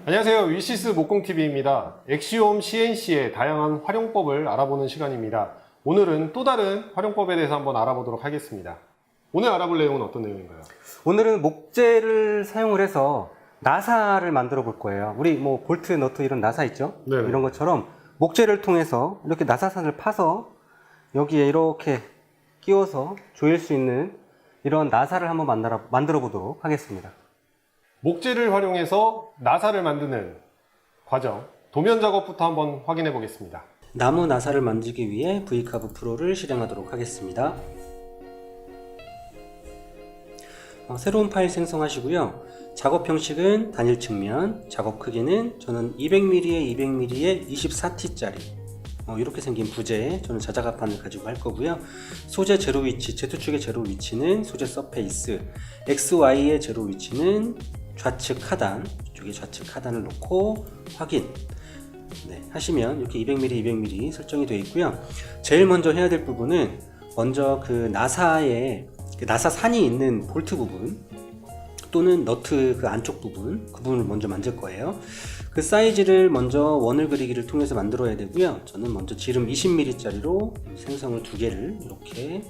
안녕하세요. 위시스 목공TV입니다. 엑시옴 CNC의 다양한 활용법을 알아보는 시간입니다. 오늘은 또 다른 활용법에 대해서 한번 알아보도록 하겠습니다. 오늘 알아볼 내용은 어떤 내용인가요? 오늘은 목재를 사용을 해서 나사를 만들어 볼 거예요. 우리 뭐 볼트, 너트 이런 나사 있죠? 네네. 이런 것처럼 목재를 통해서 이렇게 나사선을 파서 여기에 이렇게 끼워서 조일 수 있는 이런 나사를 한번 만들어 보도록 하겠습니다. 목재를 활용해서 나사를 만드는 과정, 도면 작업부터 한번 확인해 보겠습니다. 나무 나사를 만들기 위해 V카브 프로를 실행하도록 하겠습니다. 새로운 파일 생성하시고요. 작업 형식은 단일 측면, 작업 크기는 저는 200mm에 200mm에 24T짜리 이렇게 생긴 부재에 저는 자작합판을 가지고 할 거고요. 소재 제로 위치, Z축의 제로 위치는 소재 서페이스, XY의 제로 위치는 좌측 하단, 이쪽에 좌측 하단을 놓고 확인 하시면 이렇게 200mm, 200mm 설정이 되어 있고요. 제일 먼저 해야 될 부분은 먼저 그 나사에 나사산이 있는 볼트 부분 또는 너트 그 안쪽 부분, 그 부분을 먼저 만들 거예요. 그 사이즈를 먼저 원을 그리기를 통해서 만들어야 되고요. 저는 먼저 지름 20mm짜리로 생성을 두 개를 이렇게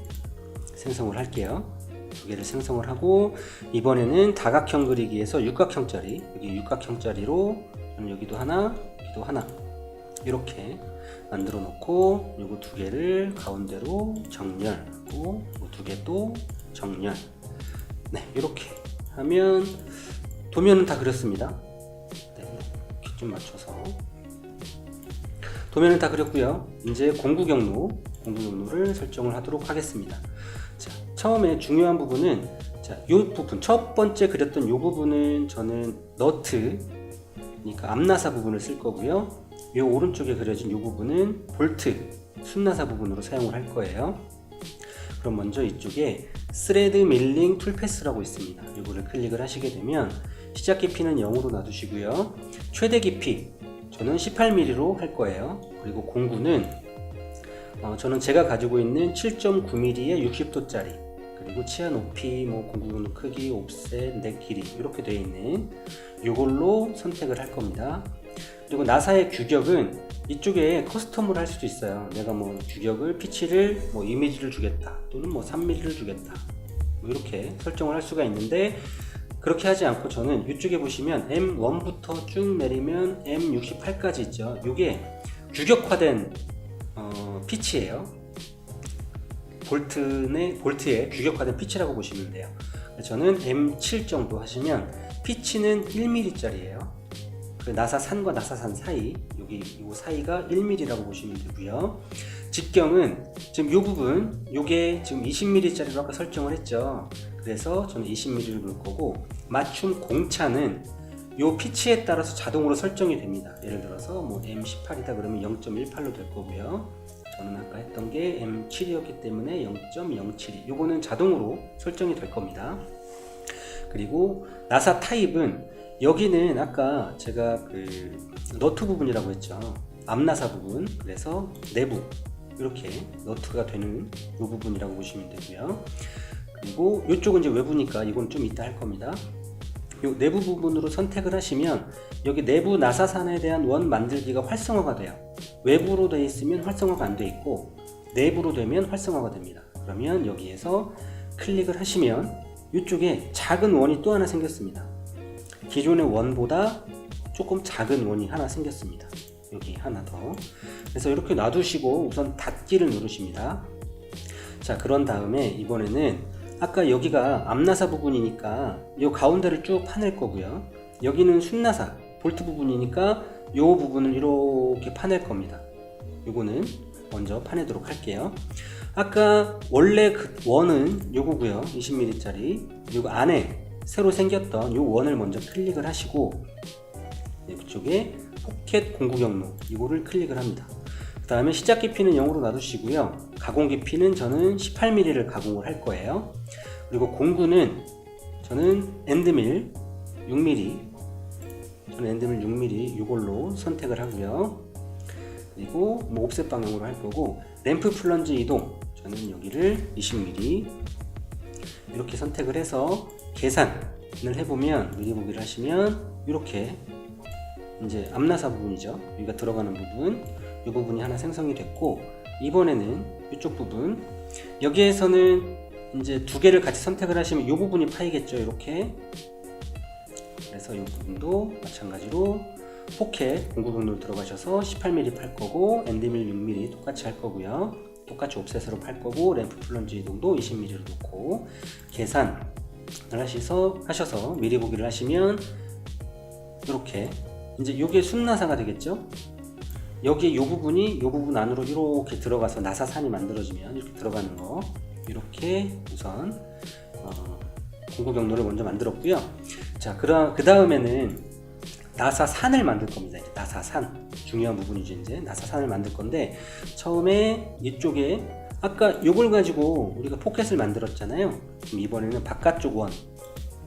생성을 할게요. 두 개를 생성을 하고, 이번에는 다각형 그리기에서 육각형짜리, 여기 육각형짜리로 저는 여기도 하나, 여기도 하나 이렇게 만들어 놓고, 요거 두 개를 가운데로 정렬하고 요 두 개도 정렬. 이렇게 하면 도면은 다 그렸습니다. 이렇게 좀 맞춰서 도면은 다 그렸고요. 이제 공구 경로를 설정을 하도록 하겠습니다. 자, 처음에 중요한 부분은 이 부분, 첫 번째 그렸던 이 부분은 저는 너트, 그러니까 앞나사 부분을 쓸 거고요. 이 오른쪽에 그려진 이 부분은 볼트, 순나사 부분으로 사용을 할 거예요. 그럼 먼저 이쪽에 스레드 밀링 툴패스라고 있습니다. 이거를 클릭을 하시게 되면 시작 깊이는 0으로 놔두시고요. 최대 깊이 저는 18mm로 할 거예요. 그리고 공구는 저는 제가 가지고 있는 7.9mm의 60도짜리, 그리고 치아 높이, 공구 경로 크기, 옵셋, 넥 길이 이렇게 되어 있는 이걸로 선택을 할 겁니다. 그리고 나사의 규격은 이쪽에 커스텀을 할 수도 있어요. 내가 규격을 피치를 2mm를 주겠다, 또는 3mm를 주겠다, 이렇게 설정을 할 수가 있는데, 그렇게 하지 않고 저는 이쪽에 보시면 M1부터 쭉 내리면 M68까지 있죠. 이게 규격화된 피치예요. 볼트의 규격화된 피치라고 보시면 돼요. 저는 M7 정도 하시면 피치는 1mm짜리예요. 그 나사산과 나사산 사이, 이 사이가 1mm라고 보시면 되고요. 직경은 지금 이 부분, 이게 지금 20mm짜리로 아까 설정을 했죠. 그래서 저는 20mm를 놓을 거고, 맞춤 공차는 이 피치에 따라서 자동으로 설정이 됩니다. 예를 들어서 M18이다 그러면 0.18로 될 거고요. 저는 아까 했던 게 M7이었기 때문에 0.072, 요거는 자동으로 설정이 될 겁니다. 그리고 나사 타입은 여기는 아까 제가 그 너트 부분이라고 했죠. 앞나사 부분, 그래서 내부 이렇게 너트가 되는 이 부분이라고 보시면 되고요. 그리고 이쪽은 이제 외부니까 이건 좀 이따 할 겁니다. 이 내부 부분으로 선택을 하시면 여기 내부 나사산에 대한 원 만들기가 활성화가 돼요. 외부로 되어 있으면 활성화가 안 돼 있고, 내부로 되면 활성화가 됩니다. 그러면 여기에서 클릭을 하시면 이쪽에 작은 원이 또 하나 생겼습니다. 기존의 원보다 조금 작은 원이 하나 생겼습니다. 여기 하나 더. 그래서 이렇게 놔두시고 우선 닫기를 누르십니다. 자, 그런 다음에 이번에는 아까 여기가 앞나사 부분이니까 이 가운데를 쭉 파낼 거고요. 여기는 순나사, 볼트 부분이니까 이 부분을 이렇게 파낼 겁니다. 이거는 먼저 파내도록 할게요. 아까 원래 그 원은 요거고요. 20mm짜리. 요거 안에 새로 생겼던 요 원을 먼저 클릭을 하시고, 이쪽에 포켓 공구 경로 이거를 클릭을 합니다. 그 다음에 시작 깊이는 0으로 놔두시고요. 가공 깊이는 저는 18mm를 가공을 할 거예요. 그리고 공구는 저는 엔드밀 6mm, 저는 엔드밀 6mm 이걸로 선택을 하고요. 그리고 옵셋 방향으로 할 거고, 램프 플런지 이동 저는 여기를 20mm, 이렇게 선택을 해서 계산을 해보면 미리 보기를 하시면 이렇게 이제 앞나사 부분이죠. 여기가 들어가는 부분, 이 부분이 하나 생성이 됐고, 이번에는 이쪽 부분, 여기에서는 이제 두 개를 같이 선택을 하시면 이 부분이 파이겠죠. 이렇게. 그래서 이 부분도 마찬가지로 포켓 공구경로로 들어가셔서 18mm 팔 거고, 엔드밀 6mm 똑같이 할 거고요. 똑같이 옵셋으로 팔 거고, 램프 플런지 이동도 20mm로 놓고 계산을 하셔서 미리 보기를 하시면 이렇게 이제 이게 순나사가 되겠죠. 여기에 이 부분이 이 부분 안으로 이렇게 들어가서 나사산이 만들어지면 이렇게 들어가는 거, 이렇게 우선 공구 경로를 먼저 만들었고요. 자, 그 다음에는 나사산을 만들 겁니다. 나사산 중요한 부분이죠. 이제 나사산을 만들 건데, 처음에 이쪽에 아까 요걸 가지고 우리가 포켓을 만들었잖아요. 그럼 이번에는 바깥쪽 원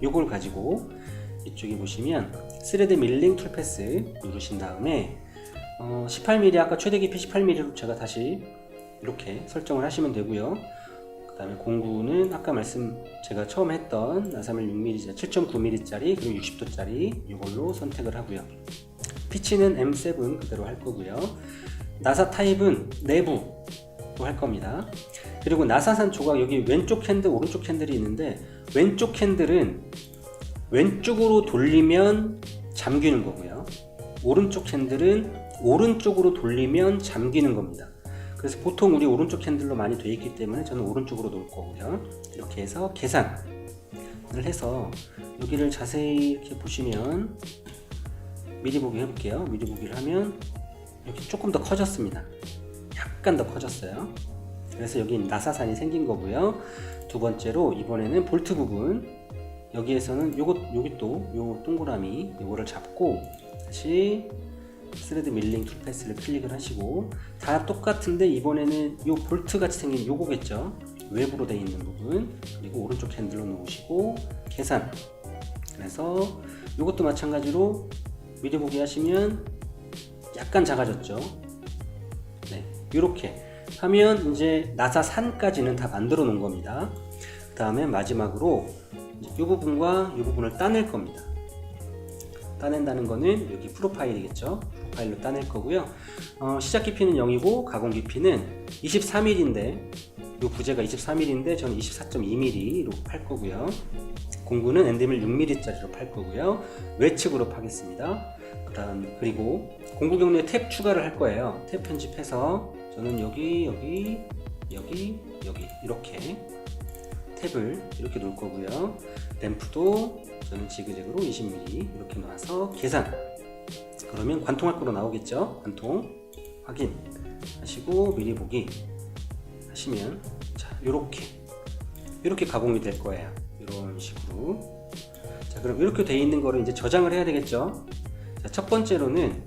요걸 가지고 이쪽에 보시면 스레드 밀링 툴 패스 누르신 다음에 18mm 아까 최대 깊이 18mm로 제가 다시 이렇게 설정을 하시면 되고요. 그 다음에 공구는 아까 제가 처음 했던 나사밀 6mm, 7.9mm짜리 그리고 60도짜리 이걸로 선택을 하고요. 피치는 M7 그대로 할 거고요. 나사 타입은 내부로 할 겁니다. 그리고 나사산 조각, 여기 왼쪽 핸들 오른쪽 핸들이 있는데, 왼쪽 핸들은 왼쪽으로 돌리면 잠기는 거고요. 오른쪽 핸들은 오른쪽으로 돌리면 잠기는 겁니다. 그래서 보통 우리 오른쪽 핸들로 많이 되어 있기 때문에 저는 오른쪽으로 놓을 거고요. 이렇게 해서 계산을 해서 여기를 자세히 이렇게 보시면 미리 보기 해볼게요. 미리 보기를 하면 여기 조금 더 커졌습니다. 약간 더 커졌어요. 그래서 여기 나사산이 생긴 거고요. 두 번째로 이번에는 볼트 부분, 여기에서는 여기 또 요 동그라미 요거를 잡고 다시 스레드 밀링 툴 패스를 클릭을 하시고, 다 똑같은데 이번에는 요 볼트 같이 생긴 요거겠죠. 외부로 되어 있는 부분, 그리고 오른쪽 핸들로 놓으시고 계산. 그래서 요것도 마찬가지로 미리 보기 하시면 약간 작아졌죠. 네, 이렇게 하면 이제 나사산까지는 다 만들어 놓은 겁니다. 그 다음에 마지막으로 이 부분과 이 부분을 따낼 겁니다. 따낸다는 거는 여기 프로파일이겠죠. 프로파일로 따낼 거고요. 시작 깊이는 0이고 가공 깊이는 23mm인데, 이 부재가 23mm인데 저는 24.2mm로 팔 거고요. 공구는 엔드밀 6mm짜리로 팔 거고요. 외측으로 파겠습니다. 그리고 공구 경로에 탭 추가를 할 거예요. 탭 편집해서 저는 여기 이렇게 탭을 이렇게 놓을 거고요. 램프도 저는 지그재그로 20mm 이렇게 놔서 계산. 그러면 관통할 거로 나오겠죠. 관통 확인 하시고 미리 보기 하시면, 자, 이렇게 가공이 될 거예요. 이런 식으로. 자, 그럼 이렇게 돼 있는 거를 이제 저장을 해야 되겠죠. 자, 첫 번째로는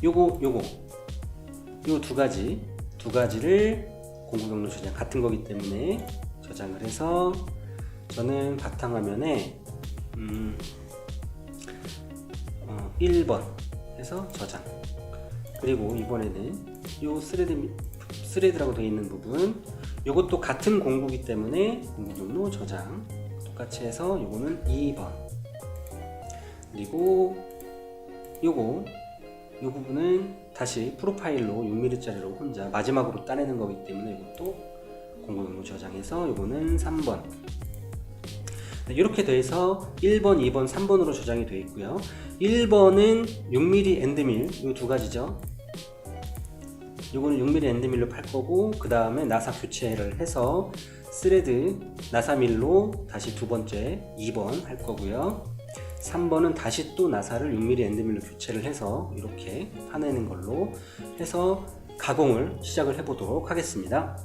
요 두 가지를 공구 경로 저장 같은 거기 때문에 저장을 해서, 저는 바탕화면에 1번 해서 저장. 그리고 이번에는 요 스레드라고 되어 있는 부분, 요것도 같은 공구기 때문에 공구 경로 저장 똑같이 해서 요거는 2번. 그리고 요 부분은 다시 프로파일로 6mm짜리로 혼자 마지막으로 따내는 거기 때문에 이것도 공구 경로 저장해서 요거는 3번. 이렇게 돼서 1번, 2번, 3번으로 저장이 되어 있고요. 1번은 6mm 엔드밀, 이 두 가지죠. 요거는 6mm 엔드밀로 팔 거고, 그 다음에 나사 교체를 해서 스레드 나사밀로 다시 두 번째 2번 할 거고요. 3번은 다시 또 나사를 6mm 엔드밀로 교체를 해서 이렇게 파내는 걸로 해서 가공을 시작을 해 보도록 하겠습니다.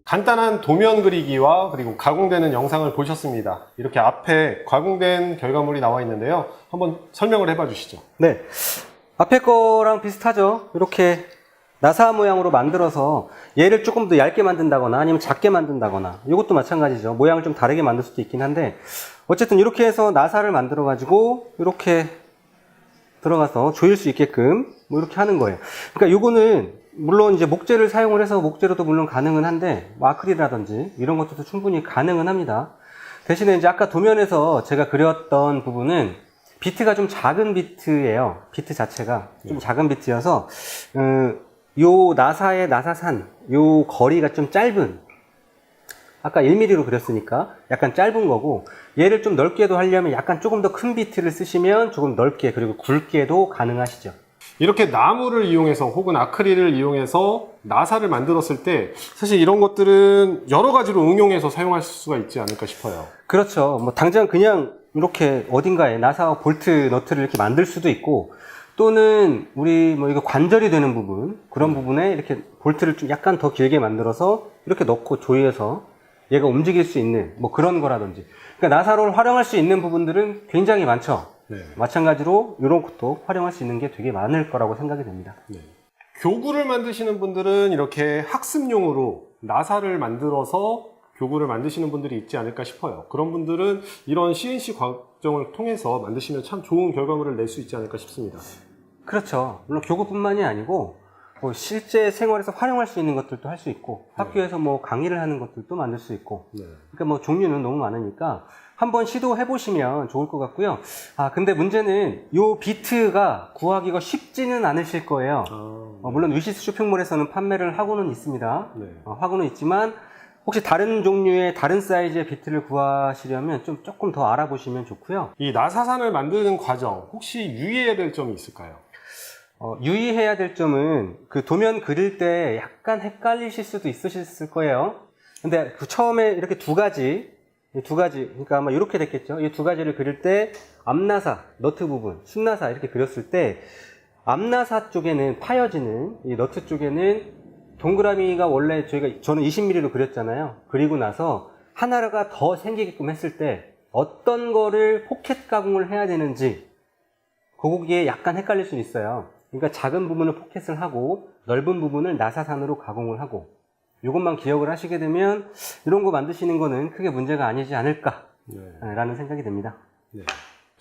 간단한 도면 그리기와 그리고 가공되는 영상을 보셨습니다. 이렇게 앞에 가공된 결과물이 나와 있는데요. 한번 설명을 해봐 주시죠. 네. 앞에 거랑 비슷하죠. 이렇게 나사 모양으로 만들어서 얘를 조금 더 얇게 만든다거나 아니면 작게 만든다거나 이것도 마찬가지죠. 모양을 좀 다르게 만들 수도 있긴 한데 어쨌든 이렇게 해서 나사를 만들어 가지고 이렇게 들어가서 조일 수 있게끔 뭐 이렇게 하는 거예요. 그러니까 요거는 물론 이제 목재를 사용을 해서 목재로도 물론 가능은 한데 뭐 아크릴이라든지 이런 것들도 충분히 가능은 합니다. 대신에 이제 아까 도면에서 제가 그렸던 부분은 비트가 좀 작은 비트예요. 비트 자체가 좀 작은 비트여서 요 나사의 나사산 요 거리가 좀 짧은, 아까 1mm로 그렸으니까 약간 짧은 거고, 얘를 좀 넓게도 하려면 약간 조금 더 큰 비트를 쓰시면 조금 넓게 그리고 굵게도 가능하시죠. 이렇게 나무를 이용해서 혹은 아크릴을 이용해서 나사를 만들었을 때 사실 이런 것들은 여러 가지로 응용해서 사용할 수가 있지 않을까 싶어요. 그렇죠. 뭐 당장 그냥 이렇게 어딘가에 나사와 볼트 너트를 이렇게 만들 수도 있고, 또는 우리 뭐 이거 관절이 되는 부분, 그런 부분에 이렇게 볼트를 좀 약간 더 길게 만들어서 이렇게 넣고 조이해서 얘가 움직일 수 있는 뭐 그런 거라든지. 그러니까 나사로를 활용할 수 있는 부분들은 굉장히 많죠. 네. 마찬가지로 이런 것도 활용할 수 있는 게 되게 많을 거라고 생각이 됩니다. 네. 교구를 만드시는 분들은 이렇게 학습용으로 나사를 만들어서 교구를 만드시는 분들이 있지 않을까 싶어요. 그런 분들은 이런 CNC 과정을 통해서 만드시면 참 좋은 결과물을 낼 수 있지 않을까 싶습니다. 그렇죠. 물론 교구뿐만이 아니고 뭐 실제 생활에서 활용할 수 있는 것들도 할 수 있고, 학교에서 뭐 강의를 하는 것들도 만들 수 있고, 네. 그러니까 뭐 종류는 너무 많으니까 한번 시도해 보시면 좋을 것 같고요. 아, 근데 문제는 요 비트가 구하기가 쉽지는 않으실 거예요. 물론 위시스 쇼핑몰에서는 판매를 하고는 있습니다. 네. 하고는 있지만 혹시 다른 종류의 다른 사이즈의 비트를 구하시려면 조금 더 알아보시면 좋고요. 이 나사산을 만드는 과정 혹시 유의해야 될 점이 있을까요? 유의해야 될 점은 그 도면 그릴 때 약간 헷갈리실 수도 있으실 거예요. 근데 그 처음에 이렇게 두 가지, 그러니까 아마 이렇게 됐겠죠. 이 두 가지를 그릴 때 앞나사, 너트 부분, 순나사 이렇게 그렸을 때 앞나사 쪽에는 파여지는, 이 너트 쪽에는 동그라미가 원래 저는 20mm로 그렸잖아요. 그리고 나서 하나가 더 생기게끔 했을 때 어떤 거를 포켓 가공을 해야 되는지 거기에 약간 헷갈릴 수 있어요. 그러니까 작은 부분을 포켓을 하고 넓은 부분을 나사산으로 가공을 하고, 이것만 기억을 하시게 되면 이런 거 만드시는 거는 크게 문제가 아니지 않을까라는 생각이 듭니다. 네.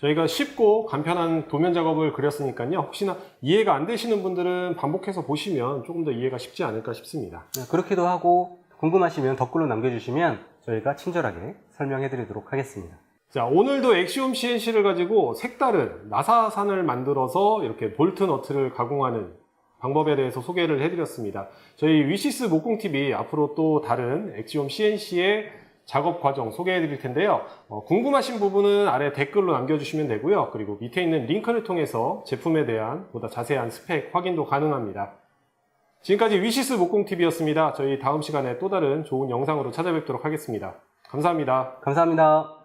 저희가 쉽고 간편한 도면 작업을 그렸으니까요. 혹시나 이해가 안 되시는 분들은 반복해서 보시면 조금 더 이해가 쉽지 않을까 싶습니다. 그렇기도 하고 궁금하시면 댓글로 남겨주시면 저희가 친절하게 설명해 드리도록 하겠습니다. 자, 오늘도 엑시옴 CNC를 가지고 색다른 나사산을 만들어서 이렇게 볼트 너트를 가공하는 방법에 대해서 소개를 해드렸습니다. 저희 위시스 목공TV 앞으로 또 다른 엑시옴 CNC의 작업 과정 소개해 드릴 텐데요. 궁금하신 부분은 아래 댓글로 남겨주시면 되고요. 그리고 밑에 있는 링크를 통해서 제품에 대한 보다 자세한 스펙 확인도 가능합니다. 지금까지 위시스 목공TV였습니다. 저희 다음 시간에 또 다른 좋은 영상으로 찾아뵙도록 하겠습니다. 감사합니다. 감사합니다.